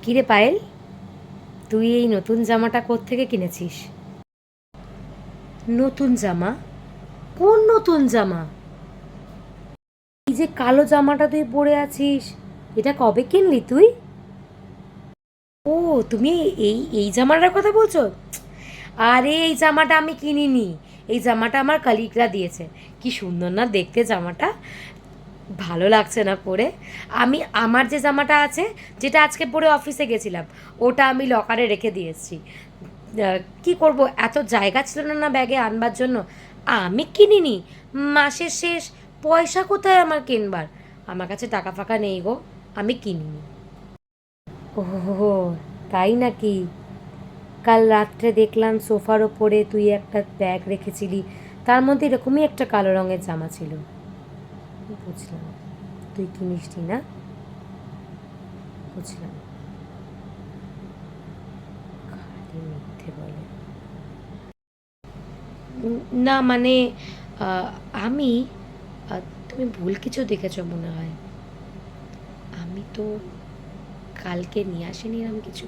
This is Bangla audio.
কিরে পায়েল, তুই এই নতুন জামাটা কোত্থেকে কিনেছিস? নতুন জামা? কোন নতুন জামা? এই যে কালো জামাটা তুই পরে আছিস, এটা কবে কিনলি তুই? ও, তুমি এই এই জামাটার কথা বলছো? আরে এই জামাটা আমি কিনিনি। এই জামাটা আমার কালিগরা দিয়েছে। কি সুন্দর না দেখতে জামাটা! ভালো লাগছে না পরে। আমি আমার যে জামাটা আছে, যেটা আজকে পরে অফিসে গেছিলাম, ওটা আমি লকারে রেখে দিয়েছি। কি করব, এত জায়গা ছিল না ব্যাগে আনবার জন্য। আমি কিনিনি। মাসের শেষ, পয়সা কোথায় আমার কিনবার? আমার কাছে টাকা ফাকা নেই গো, আমি কিনিনি। ওহো, তাই নাকি? কাল রাত্রে দেখলাম সোফার ওপরে তুই একটা ব্যাগ রেখেছিলি, তার মধ্যে এরকমই একটা কালো রঙের জামা ছিল। বুঝলাম, তুই কিনিসনি না। বুঝলাম। খালি মিথ্যে বলে। না মানে, আহ, আমি তুমি ভুল কিছু দেখেছো মনে হয়। আমি তো কালকে নিয়ে আসিনি এরম কিছু।